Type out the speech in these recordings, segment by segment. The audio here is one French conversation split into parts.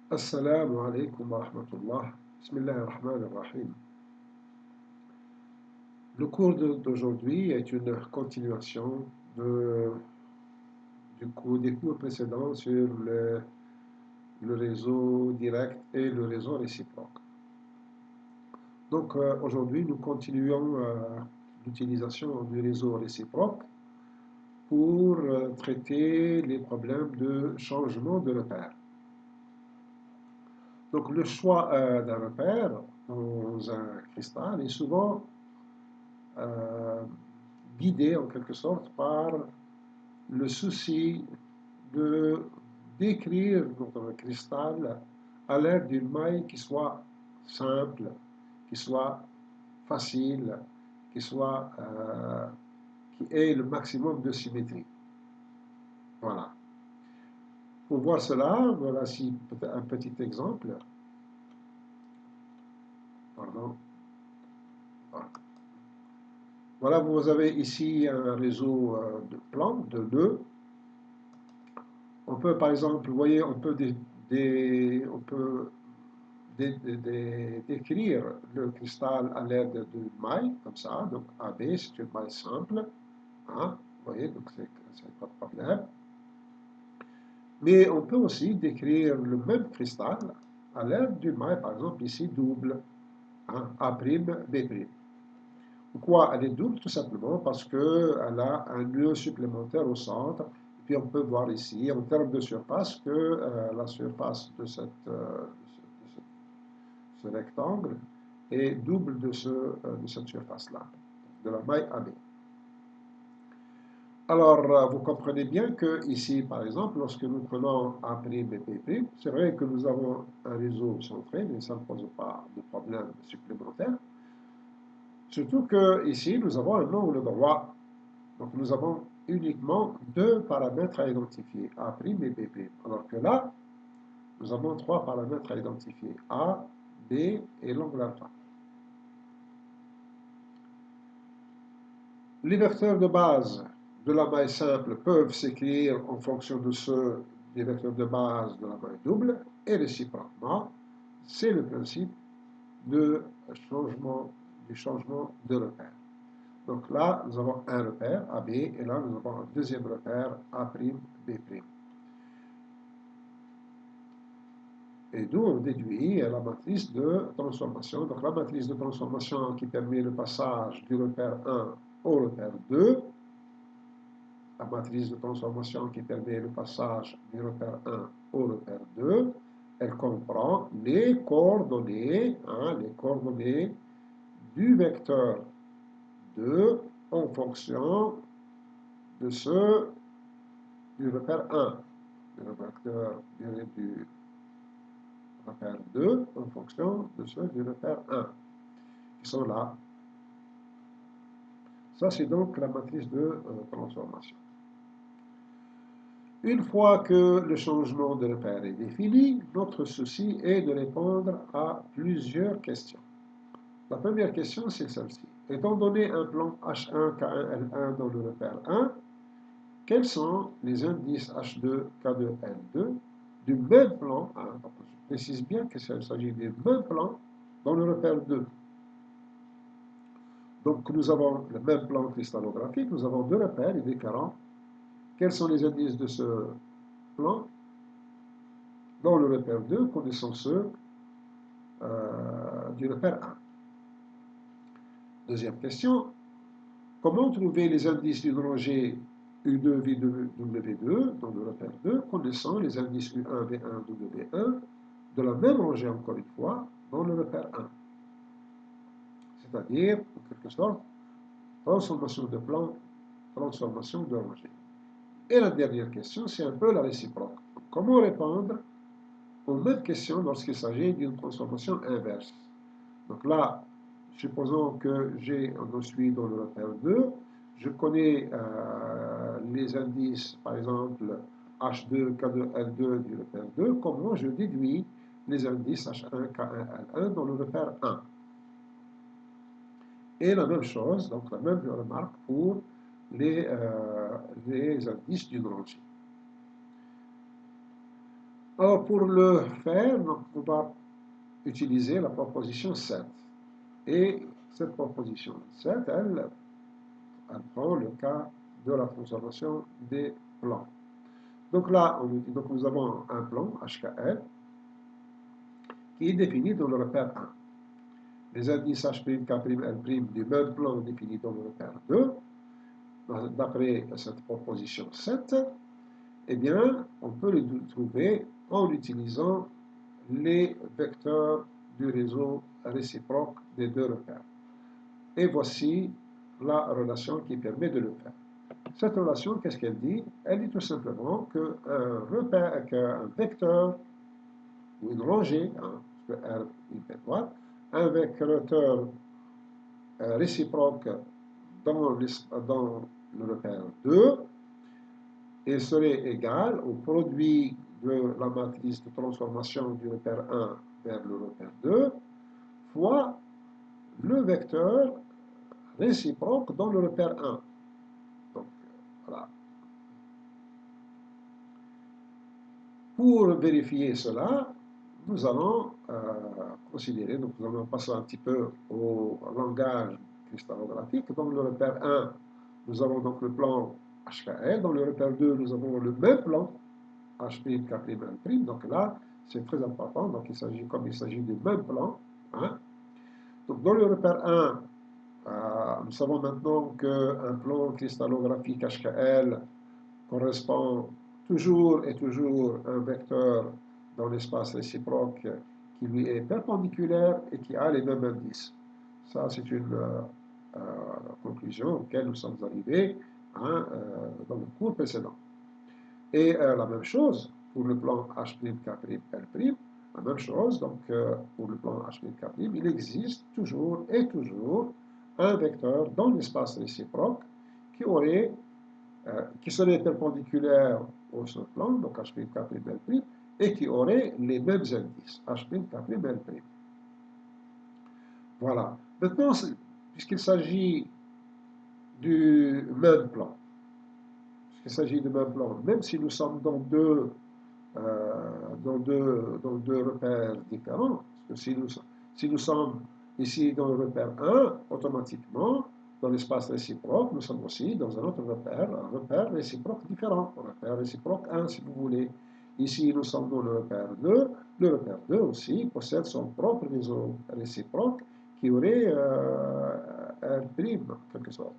Assalamu alaikum wa rahmatullah. Bismillah ar-Rahman ar-Rahim. Le cours d'aujourd'hui est une continuation de- des cours précédents sur le réseau direct et le réseau réciproque. Donc aujourd'hui, nous continuons l'utilisation du réseau réciproque pour traiter les problèmes de changement de repère. Donc le choix d'un repère dans un cristal est souvent euh, guidé en quelque sorte par le souci de décrire notre cristal à l'aide d'une maille qui soit simple, qui soit facile, qui ait le maximum de symétrie. Voilà. Pour voir cela, voilà ici un petit exemple. Pardon. Voilà. Voilà, vous avez ici un réseau de plans, de nœuds. On peut par exemple, vous voyez, on peut décrire le cristal à l'aide d'une maille, comme ça. Donc AB, c'est une maille simple. Hein, vous voyez, donc c'est pas de problème. Mais on peut aussi décrire le même cristal à l'aide d'une maille, par exemple ici double, hein, A', B'. Pourquoi elle est double? Tout simplement parce qu'elle a un nœud supplémentaire au centre. Et puis on peut voir ici, en termes de surface, que la surface de ce rectangle est double de cette surface-là, de la maille AB. Alors, vous comprenez bien que ici, par exemple, lorsque nous prenons A' et B', c'est vrai que nous avons un réseau centré, mais ça ne pose pas de problème supplémentaire. Surtout que ici, nous avons un angle droit. Donc, nous avons uniquement deux paramètres à identifier, A' et B'. Alors que là, nous avons trois paramètres à identifier, A, B et l'angle alpha. Les vecteurs de base de la maille simple peuvent s'écrire en fonction de ceux des vecteurs de base de la maille double, et réciproquement, c'est le principe du changement de repère. Donc là, nous avons un repère, AB, et là, nous avons un deuxième repère, A', B'. Et d'où on déduit la matrice de transformation. Donc la matrice de transformation qui permet le passage du repère 1 au repère 2, la matrice de transformation qui permet le passage du repère 1 au repère 2, elle comprend les coordonnées du vecteur 2 en fonction de ceux du repère 1, du vecteur du repère 2 en fonction de ceux du repère 1, qui sont là. Ça, c'est donc la matrice de transformation. Une fois que le changement de repère est défini, notre souci est de répondre à plusieurs questions. La première question, c'est celle-ci. Étant donné un plan H1, K1, L1 dans le repère 1, quels sont les indices H2, K2, L2 du même plan 1? Donc, je précise bien qu'il s'agit du même plan dans le repère 2. Donc, nous avons le même plan cristallographique, nous avons deux repères différents. Quels sont les indices de ce plan? Dans le repère 2, connaissons ceux du repère 1. Deuxième question, comment trouver les indices d'une rangée U2, V2, W2 dans le repère 2, connaissant les indices U1, V1, W1 de la même rangée, encore une fois, dans le repère 1. C'est-à-dire, en quelque sorte, transformation de plan, transformation de rangée. Et la dernière question, c'est un peu la réciproque. Comment répondre aux mêmes questions lorsqu'il s'agit d'une transformation inverse? Donc là, supposons que je suis dans le repère 2, je connais les indices, par exemple, H2, K2, L2 du repère 2, comment je déduis les indices H1, K1, L1 dans le repère 1. Et la même chose, donc la même remarque pour les indices d'une rangée. Alors, pour le faire, donc, on va utiliser la proposition 7. Et cette proposition 7, elle prend le cas de la transformation des plans. Donc là, donc nous avons un plan HKL qui est défini dans le repère 1. Les indices H', K', L' du même plan défini dans le repère 2, d'après cette proposition 7, eh bien, on peut les trouver en utilisant les vecteurs du réseau réciproque des deux repères. Et voici la relation qui permet de le faire. Cette relation, qu'est-ce qu'elle dit? Elle dit tout simplement qu'un vecteur ou une rangée, hein, parce que R est étoile, un vecteur réciproque dans le repère 2 et serait égal au produit de la matrice de transformation du repère 1 vers le repère 2 fois le vecteur réciproque dans le repère 1. Donc, voilà. Pour vérifier cela, nous allons considérer, donc nous allons passer un petit peu au langage cristallographique. Dans le repère 1, nous avons donc le plan HKL. Dans le repère 2, nous avons le même plan, H', K', L'. Donc là, c'est très important. Donc comme il s'agit du même plan. Hein. Donc dans le repère 1, nous savons maintenant qu'un plan cristallographique HKL correspond toujours et toujours un vecteur dans l'espace réciproque qui lui est perpendiculaire et qui a les mêmes indices. Ça, c'est une conclusion auquel nous sommes arrivés hein, dans le cours précédent. Et la même chose pour le plan H', K', L', la même chose, donc pour le plan H', K', il existe toujours et toujours un vecteur dans l'espace réciproque qui serait perpendiculaire au seul plan, donc H', K', L', et qui aurait les mêmes indices, H', K', L'. Voilà. Maintenant, puisqu'il s'agit du même plan, même si nous sommes dans deux repères différents, parce que si nous sommes ici dans le repère 1, automatiquement, dans l'espace réciproque, nous sommes aussi dans un autre repère, un repère réciproque différent, un repère réciproque 1 si vous voulez. Ici, nous sommes dans le repère 2. Le repère 2 aussi possède son propre réseau réciproque qui aurait un prime, en quelque sorte.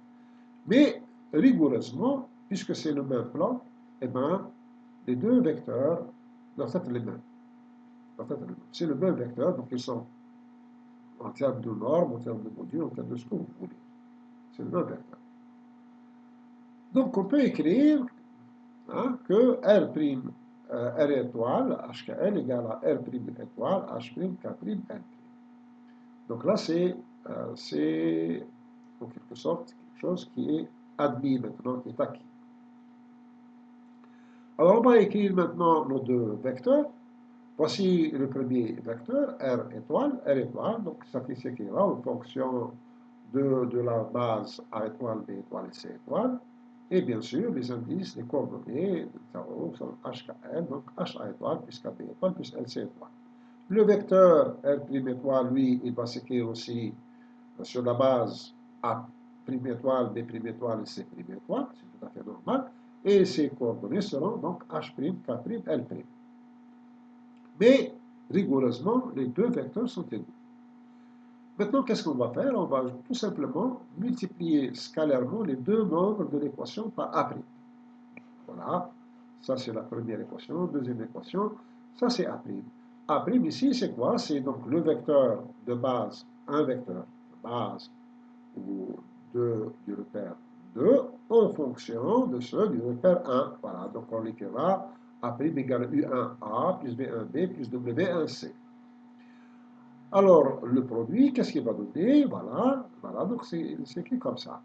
Mais, rigoureusement, puisque c'est le même plan, eh bien, les deux vecteurs doivent être les mêmes. C'est le même vecteur, donc ils sont en termes de normes, en termes de modules, en termes de ce que vous voulez. C'est le même vecteur. Donc on peut écrire hein, que R étoile, HKL égale à R' étoile, H', K', L'. Donc là, c'est en quelque sorte quelque chose qui est admis maintenant, qui est acquis. Alors on va écrire maintenant nos deux vecteurs. Voici le premier vecteur, R étoile, donc ça qui s'écrira en fonction de la base A étoile, B étoile et C étoile. Et bien sûr, les indices, les coordonnées de tarot sont HKL, donc HA étoile plus KB étoile plus LC étoile. Le vecteur R' étoile, lui, il va s'écrire aussi sur la base A' étoile, B' étoile et C' étoile, c'est tout à fait normal. Et ces coordonnées seront donc H', K', L'. Mais, rigoureusement, les deux vecteurs sont égaux. Maintenant, qu'est-ce qu'on va faire? On va tout simplement multiplier scalairement les deux membres de l'équation par A'. Voilà, ça c'est la première équation. Deuxième équation, ça c'est A'. A' ici, c'est quoi? C'est donc le vecteur de base, un vecteur de base ou du repère 2 en fonction de ceux du repère 1. Voilà, donc on l'écrira A' égale U1A plus B1B plus W1C. Alors, le produit, qu'est-ce qu'il va donner? Voilà, donc c'est écrit comme ça.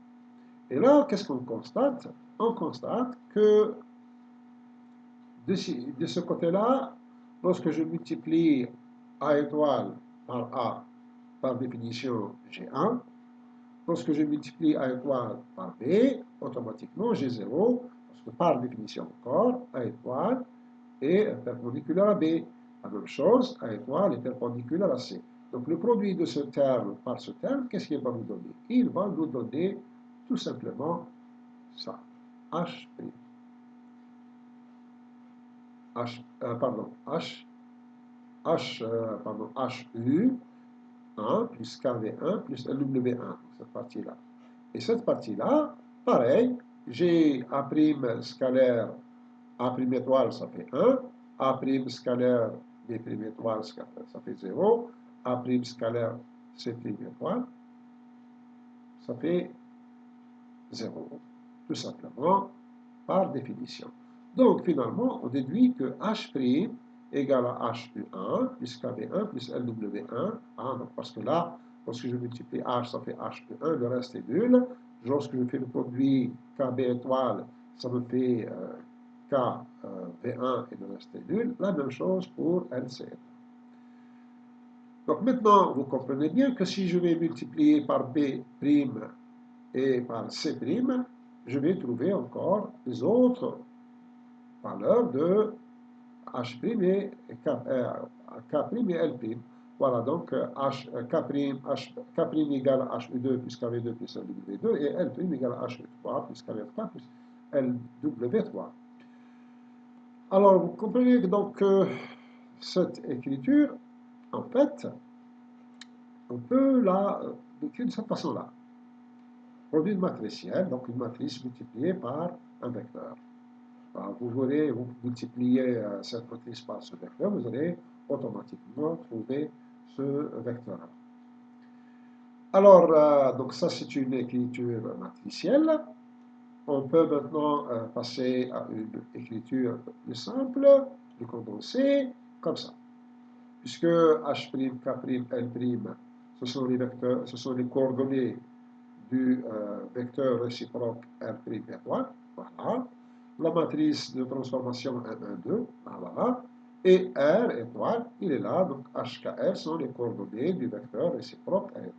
Et là, qu'est-ce qu'on constate? On constate que de ce côté-là, lorsque je multiplie A étoile par A, par définition, j'ai 1. Lorsque je multiplie A étoile par B, automatiquement, j'ai 0, parce que par définition encore, A étoile est perpendiculaire à B. La même chose, A étoile est perpendiculaire à C. Donc le produit de ce terme par ce terme, qu'est-ce qu'il va nous donner? Il va nous donner tout simplement ça. H'. HU 1 plus KV1 plus LW1, cette partie-là. Et cette partie-là, pareil, j'ai A' scalaire A' étoile, ça fait 1, A' scalaire B' étoile, ça fait 0, A' scalaire C' étoile, ça fait 0, tout simplement, par définition. Donc, finalement, on déduit que H' égale à HU1 plus KB1 plus LW1. Hein, donc parce que là, lorsque je multiplie H, ça fait HU1, le reste est nul. Lorsque je fais le produit KB étoile, ça me fait KV1 et le reste est nul. La même chose pour LC. Donc maintenant, vous comprenez bien que si je vais multiplier par B' et par C', je vais trouver encore les autres valeurs de H' et K' et L'. Voilà, donc K' égale à HU2 plus KV2 plus LW2 et L' égale à HU3 plus KV3 plus LW3. Alors, vous comprenez donc que cette écriture, en fait, on peut la décrire de cette façon-là. Produit matriciel, donc une matrice multipliée par un vecteur. Alors, vous multipliez cette matrice par ce vecteur, vous allez automatiquement trouver ce vecteur-là. Alors, donc ça c'est une écriture matricielle. On peut maintenant passer à une écriture plus simple, plus condensée, comme ça. Puisque H', K', L', ce sont les vecteurs, ce sont les coordonnées du vecteur réciproque R' étoile. Voilà. La matrice de transformation M1, 2, voilà. Et R étoile, il est là, donc HKR sont les coordonnées du vecteur réciproque R étoile.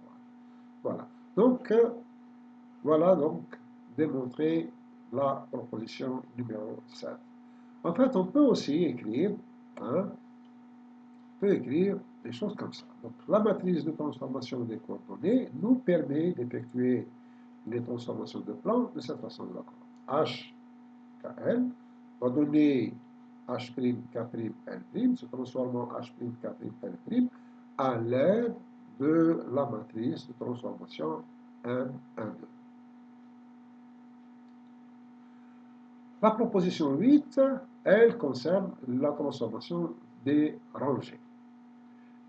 Voilà. Donc, voilà donc démontrer la proposition numéro 7. En fait, on peut aussi écrire, des choses comme ça. Donc, la matrice de transformation des coordonnées nous permet d'effectuer les transformations de plan de cette façon-là. HKL va donner H', K', L', se transformant H', K', L' à l'aide de la matrice de transformation M1, 2. La proposition 8, elle concerne la transformation des rangées.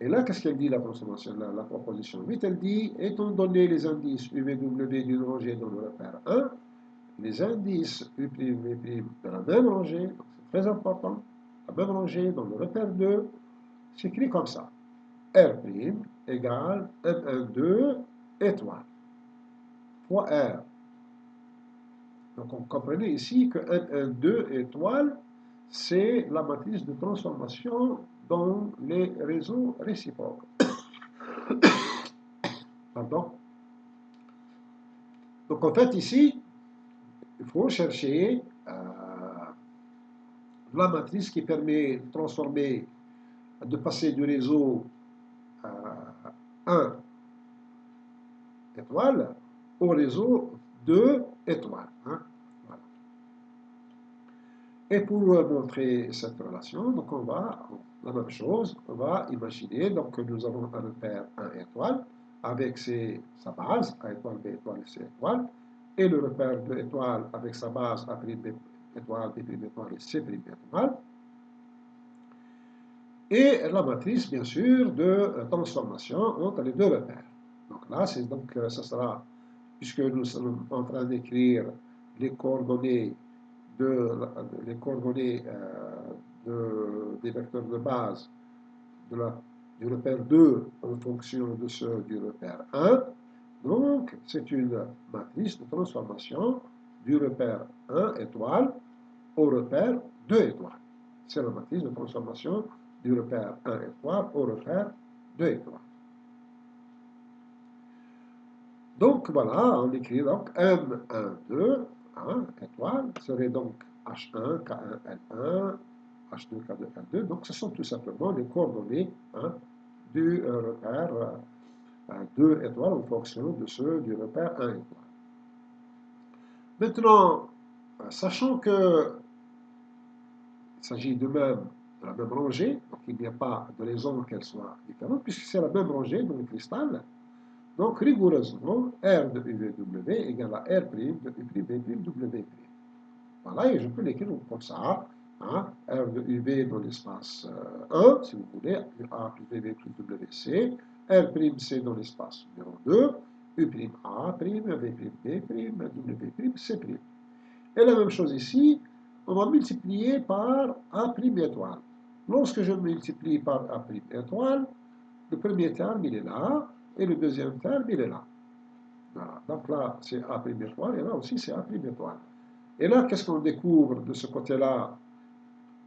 Et là, qu'est-ce qu'elle dit, la transformation, la proposition 8? Elle dit, étant donné les indices UVW d'une rangée dans le repère 1, les indices U', V' de la même rangée, c'est très important, la même rangée dans le repère 2, s'écrit comme ça. R' égale M1, 2 étoile fois R. Donc, vous comprenez ici que M1, 2 étoile, c'est la matrice de transformation dans les réseaux réciproques. Pardon. Donc, en fait, ici, il faut chercher la matrice qui permet de transformer, de passer du réseau 1 étoile au réseau 2 étoiles. Hein. Voilà. Et pour montrer cette relation, donc on va, la même chose, on va imaginer donc, que nous avons un repère 1 étoile avec sa base, A étoile, B étoile, C étoile, et le repère 2 étoile avec sa base A', B étoile, B' étoile et C' étoile. Et la matrice, bien sûr, de transformation entre les deux repères. Donc là, ça sera, puisque nous sommes en train d'écrire les coordonnées, des vecteurs de base du repère 2 en fonction de ceux du repère 1. Donc, c'est une matrice de transformation du repère 1 étoile au repère 2 étoiles. C'est la matrice de transformation du repère 1 étoile au repère 2 étoiles. Donc voilà, on écrit donc M1, 2, étoile, serait donc H1, K1, L1, H2, K2, L2. Donc ce sont tout simplement les coordonnées du repère 2 étoiles en fonction de ceux du repère 1 étoile. Maintenant, sachant qu'il s'agit de la même rangée, donc il n'y a pas de raison qu'elle soit différente, puisque c'est la même rangée dans le cristal, donc rigoureusement, R de UVW égale à R' de U'V', Voilà, et je peux l'écrire comme ça, R de UV dans l'espace 1, si vous voulez, A plus VV plus WC, R'C dans l'espace numéro 2, U'A', V'B', W'C'. Et la même chose ici, on va multiplier par A' étoile. Lorsque je multiplie par A' étoile, le premier terme, il est là, et le deuxième terme, il est là. Voilà. Donc là, c'est A' étoile, et là aussi, c'est A' étoile. Et là, qu'est-ce qu'on découvre de ce côté-là?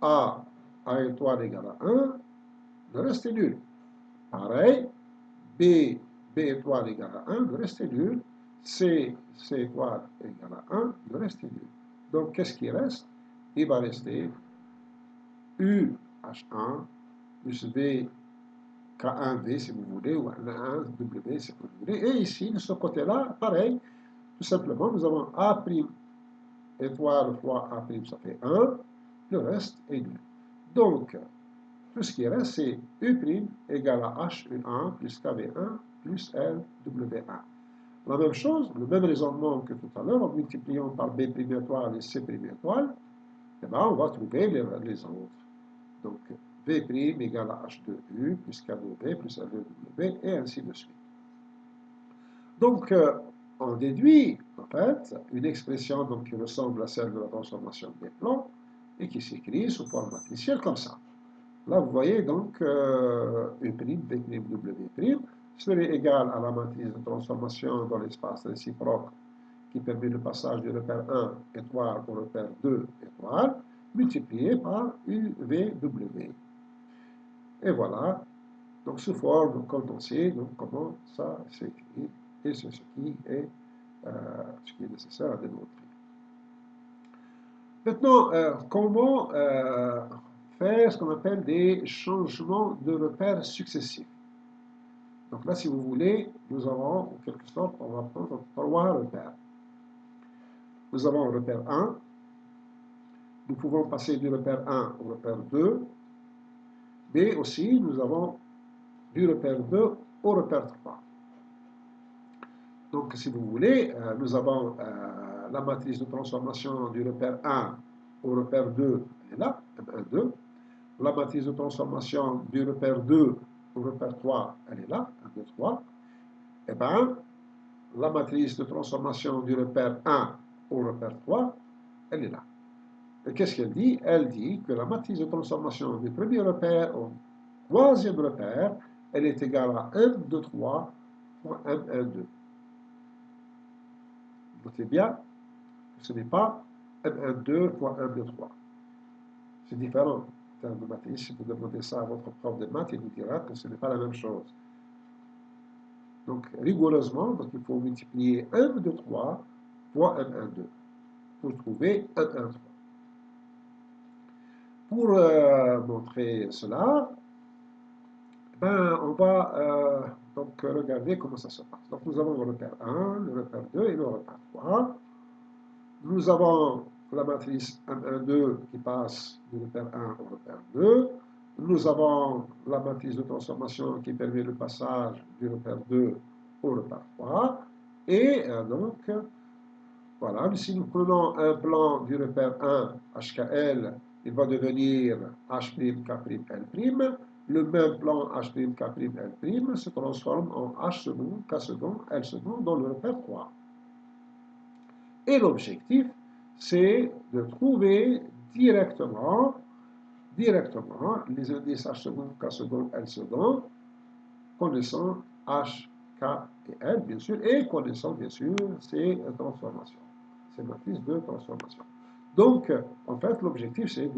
A étoile égale à 1, le reste est nul. Pareil, B étoile égale à 1, le reste est nul. C étoile égale à 1, le reste est nul. Donc, qu'est-ce qui reste? Il va rester U H1 plus V K1V si vous voulez, ou N1W si vous voulez. Et ici, de ce côté-là, pareil, tout simplement, nous avons A' étoile fois A', ça fait 1, le reste est nul. Donc, tout ce qui reste, c'est U' égale à HU1 plus KV1 plus LW1. La même chose, le même raisonnement que tout à l'heure, en multipliant par B' étoile et C' étoile, eh bien, on va trouver les autres. Donc, V' égale à H2U plus K2V plus LW et ainsi de suite. Donc, on déduit, en fait, une expression donc, qui ressemble à celle de la transformation des plans et qui s'écrit sous forme matricielle comme ça. Là, vous voyez donc U', V', W' serait égal à la matrice de transformation dans l'espace réciproque qui permet le passage du repère 1 étoile au repère 2 étoile multiplié par UVW. Et voilà, donc sous forme condensée, donc comment ça s'écrit, et c'est ce qui est nécessaire à démontrer. Maintenant, comment faire ce qu'on appelle des changements de repères successifs? Donc là, si vous voulez, nous avons, en quelque sorte, on va prendre 3 repères. Nous avons le repère 1, nous pouvons passer du repère 1 au repère 2, mais aussi nous avons du repère 2 au repère 3. Donc, si vous voulez, nous avons la matrice de transformation du repère 1 au repère 2, elle est là, 1, 2. La matrice de transformation du repère 2 au repère 3, elle est là, 1, 2, 3. Eh bien, la matrice de transformation du repère 1 au repère 3, elle est là. Et qu'est-ce qu'elle dit? Elle dit que la matrice de transformation du premier repère au troisième repère, elle est égale à 1, 2, 3 fois 1, 1, 2. Notez bien que ce n'est pas 1, 1, 2 fois 1, 2, 3. C'est différent en termes de matrice. Si vous demandez ça à votre prof de maths, il vous dira que ce n'est pas la même chose. Donc, rigoureusement, donc, il faut multiplier 1, 2, 3 fois 1, 1, 2 pour trouver 1, 1, 3. Pour montrer cela, ben, on va donc regarder comment ça se passe. Donc, nous avons le repère 1, le repère 2 et le repère 3. Nous avons la matrice 1, 1, 2 qui passe du repère 1 au repère 2. Nous avons la matrice de transformation qui permet le passage du repère 2 au repère 3. Et donc, voilà, si nous prenons un plan du repère 1, HKL, il va devenir H'K'L'. Le même plan H'K'L' se transforme en H second, K second, L second dans le repère 3. Et l'objectif, c'est de trouver directement les indices H second, K second, L second, connaissant H, K et L, bien sûr, et connaissant, bien sûr, ces transformations, ces matrices de transformation. Donc, en fait, l'objectif, c'est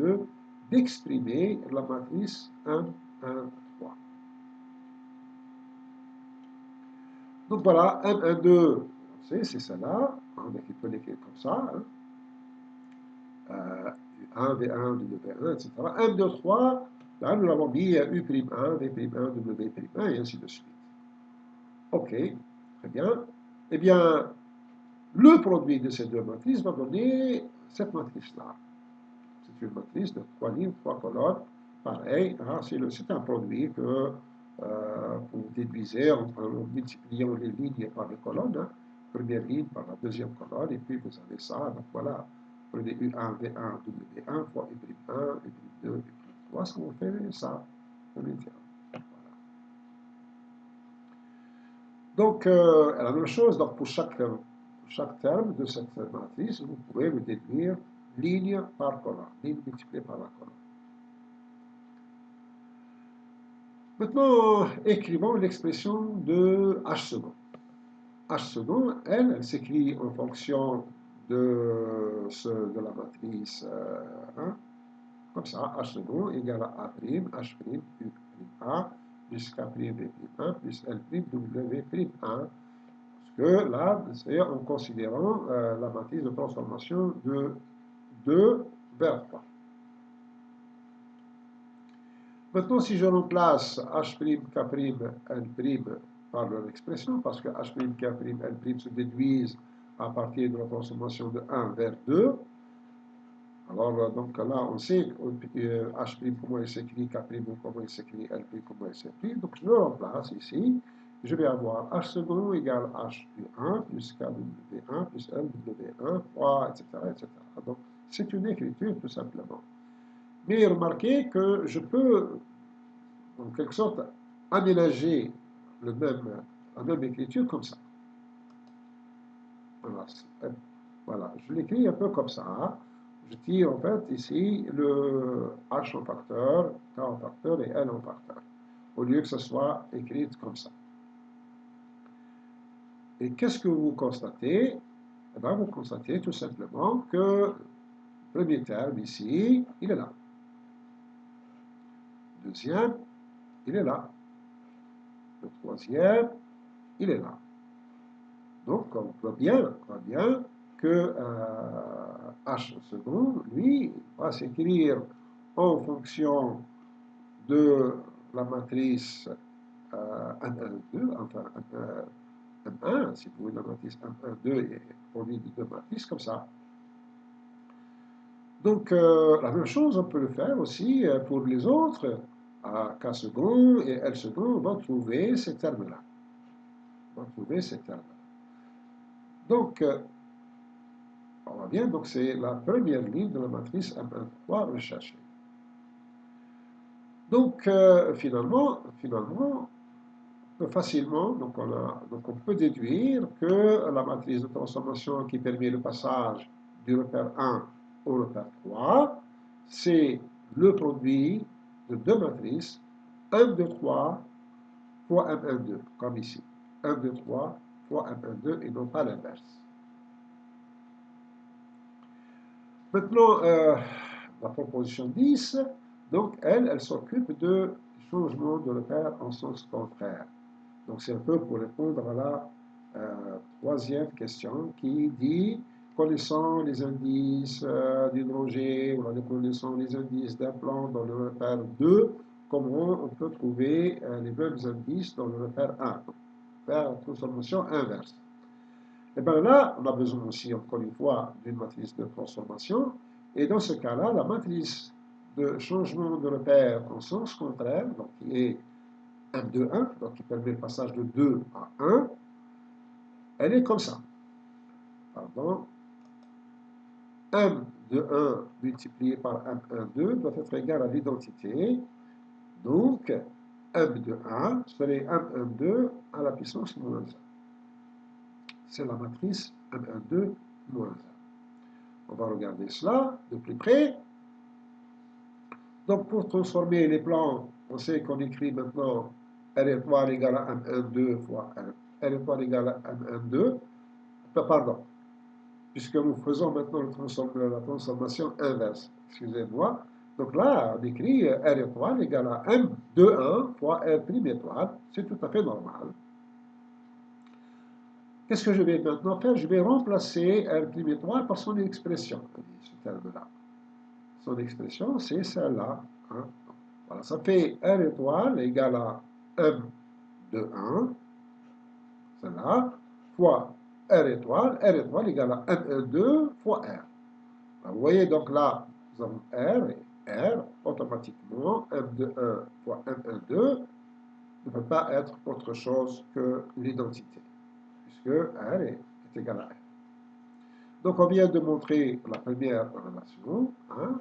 d'exprimer la matrice 1, 1, 3. Donc voilà, 1, 1, 2, c'est celle-là, on peut l'écrire comme ça, U1, V1, W1, etc. 1, 2, 3, là nous l'avons mis U'1, V'1, W'1, et ainsi de suite. Ok, très bien. Eh bien, le produit de ces deux matrices va donner cette matrice-là. C'est une matrice de 3 lignes, 3 colonnes. Pareil, hein, c'est un produit que vous déduisez en multipliant les lignes par les colonnes. Hein. Première ligne par la deuxième colonne, et puis vous avez ça. Donc voilà, prenez U1, V1, W1 fois U'1, U'2, U'3, ça vous fait ça. Voilà. Donc, la même chose, donc pour chaque terme de cette matrice, vous pouvez le déduire ligne par colonne, ligne multipliée par la colonne. Maintenant, écrivons l'expression de h second. H second, elle s'écrit en fonction de la matrice 1, comme ça, h second égale à A', H', U', A, plus K', B'1, plus L', W'1, parce que là, c'est en considérant la matrice de transformation de 2 vers 3. Maintenant, si je remplace H', K', L' par leur expression, parce que H', K', L' se déduisent à partir de la transformation de 1 vers 2, alors donc là, on sait H' comment il s'écrit, K' comment il s'écrit, L' comment il s'écrit, donc je le remplace ici, je vais avoir H second égale HU1 plus KW1 plus LW1 fois, etc., etc. Donc, c'est une écriture tout simplement. Mais remarquez que je peux, en quelque sorte, aménager la même écriture comme ça. Voilà, voilà. Je l'écris un peu comme ça. Je tire en fait ici le H en facteur, K en facteur et L en facteur, au lieu que ce soit écrit comme ça. Et qu'est-ce que vous constatez? Eh bien, vous constatez tout simplement que le premier terme ici, il est là. Le deuxième, il est là. Le troisième, il est là. Donc, on voit bien que H second, lui, va s'écrire en fonction de la matrice 1, 1, 2, enfin 1, 1, si vous voulez, la matrice 1, 1, 2 est produit de deux matrices comme ça. Donc, la même chose, on peut le faire aussi pour les autres. K second et L second vont trouver ces termes-là. Donc, on voit bien, donc c'est la première ligne de la matrice M1,3 recherchée. Donc, finalement, facilement, donc on peut déduire que la matrice de transformation qui permet le passage du repère 1 au repère 3, c'est le produit de deux matrices, 1, 2, 3 fois 1, 1, 2, comme ici. 1, 2, 3 fois 1, 1, 2 et non pas l'inverse. Maintenant, la proposition 10, donc elle s'occupe de changement de repère en sens contraire. Donc c'est un peu pour répondre à la troisième question qui dit connaissant les indices d'une rangée ou connaissant les indices d'un plan dans le repère 2, comment on peut trouver les mêmes indices dans le repère 1, faire la transformation inverse. Et bien là, on a besoin aussi, encore une fois, d'une matrice de transformation. Et dans ce cas-là, la matrice de changement de repère en sens contraire, donc qui est M2,1, donc qui permet le passage de 2 à 1, elle est comme ça. Pardon. M de 1 multiplié par M1,2 doit être égal à l'identité. Donc, M de 1 serait M1,2 à la puissance moins 1. C'est la matrice M1,2 moins 1. On va regarder cela de plus près. Donc, pour transformer les plans, on sait qu'on écrit maintenant R étoile égale à M1,2 fois R étoile égale à M1,2. Pardon, puisque nous faisons maintenant la transformation inverse. Excusez-moi. Donc là, on écrit R étoile égale à M2,1 fois R' étoile. C'est tout à fait normal. Qu'est-ce que je vais maintenant faire? Je vais remplacer R' étoile par son expression, ce terme-là. son expression, c'est celle-là. Hein. Voilà, ça fait R étoile égale à M de 1, celle-là, fois R étoile égale à M12 fois R. Alors, vous voyez, donc là, nous avons R et R, automatiquement, M de 1 fois M12 ne peut pas être autre chose que l'identité, puisque R est égal à R. Donc, on vient de montrer la première relation. Hein.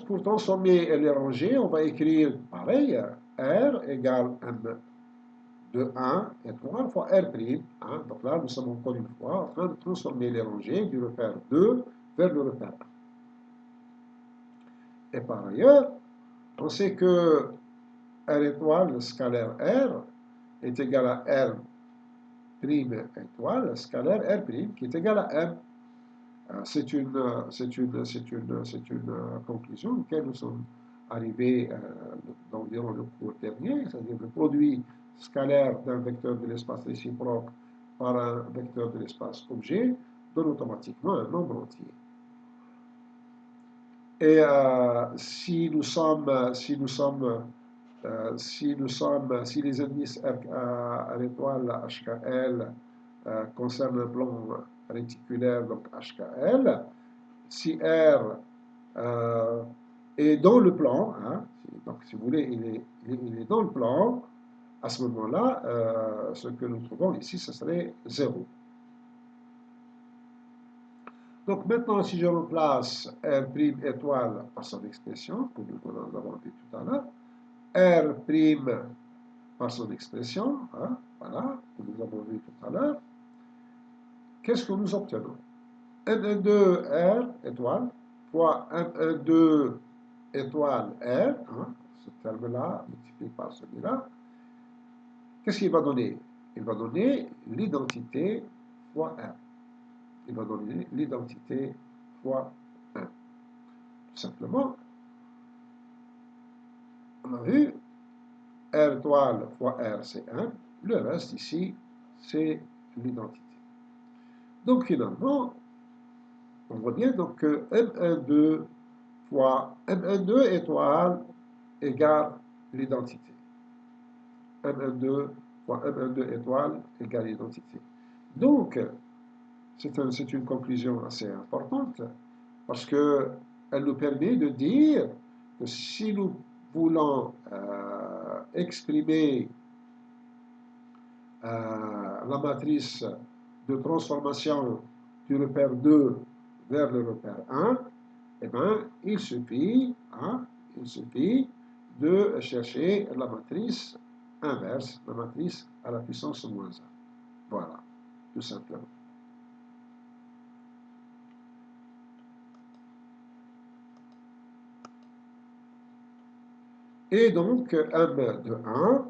Pour transformer les rangées, on va écrire pareil, R égale M de 1 étoile fois R'. Hein. Donc là, nous sommes encore une fois en train de transformer les rangées du repère 2 vers le repère 1. Et par ailleurs, on sait que R étoile, le scalaire R, est égal à R' étoile, le scalaire R', qui est égal à M. C'est une conclusion auquel nous sommes arrivés d'environ le cours dernier, c'est-à-dire le produit scalaire d'un vecteur de l'espace réciproque par un vecteur de l'espace objet donne automatiquement un nombre entier. Et si les indices R étoile HKL concernent un plan réticulaire, donc HKL, si R est dans le plan, hein, donc si vous voulez, il est dans le plan, à ce moment-là, ce que nous trouvons ici, ce serait 0. Donc maintenant, si je remplace R' étoile par son expression, comme nous avons vu tout à l'heure, R' par son expression, hein, voilà, comme nous avons vu tout à l'heure, qu'est-ce que nous obtenons? M12 R étoile fois M12 étoile R, hein, ce terme-là multiplié par celui-là, qu'est-ce qu'il va donner? Il va donner l'identité fois R. Il va donner l'identité fois 1. Tout simplement, on a vu, R étoile fois R, c'est 1. Le reste ici, c'est l'identité. Donc finalement, on voit bien donc que M12 fois M12 étoile égale l'identité. M12 fois M12 étoile égale l'identité. Donc, c'est une conclusion assez importante parce qu'elle nous permet de dire que si nous voulons exprimer la matrice de transformation du repère 2 vers le repère 1, eh bien, il suffit de chercher la matrice inverse, la matrice à la puissance moins 1. Voilà, tout simplement. Et donc, M de 1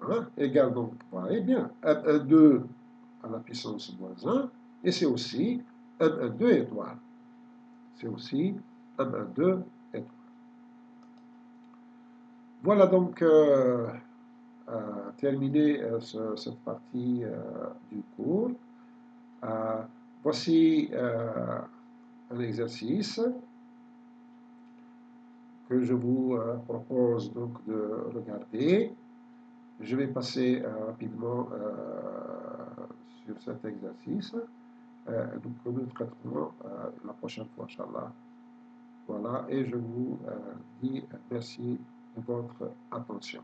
hein, égale donc, vous voyez bien, M12 à la puissance moins 1, et c'est aussi M12 étoile. C'est aussi M12 étoile. Voilà donc terminé cette partie du cours. Voici un exercice que je vous propose donc de regarder. Je vais passer rapidement sur cet exercice. Donc nous traiterons la prochaine fois, Inch'Allah. Voilà, et je vous dis merci de votre attention.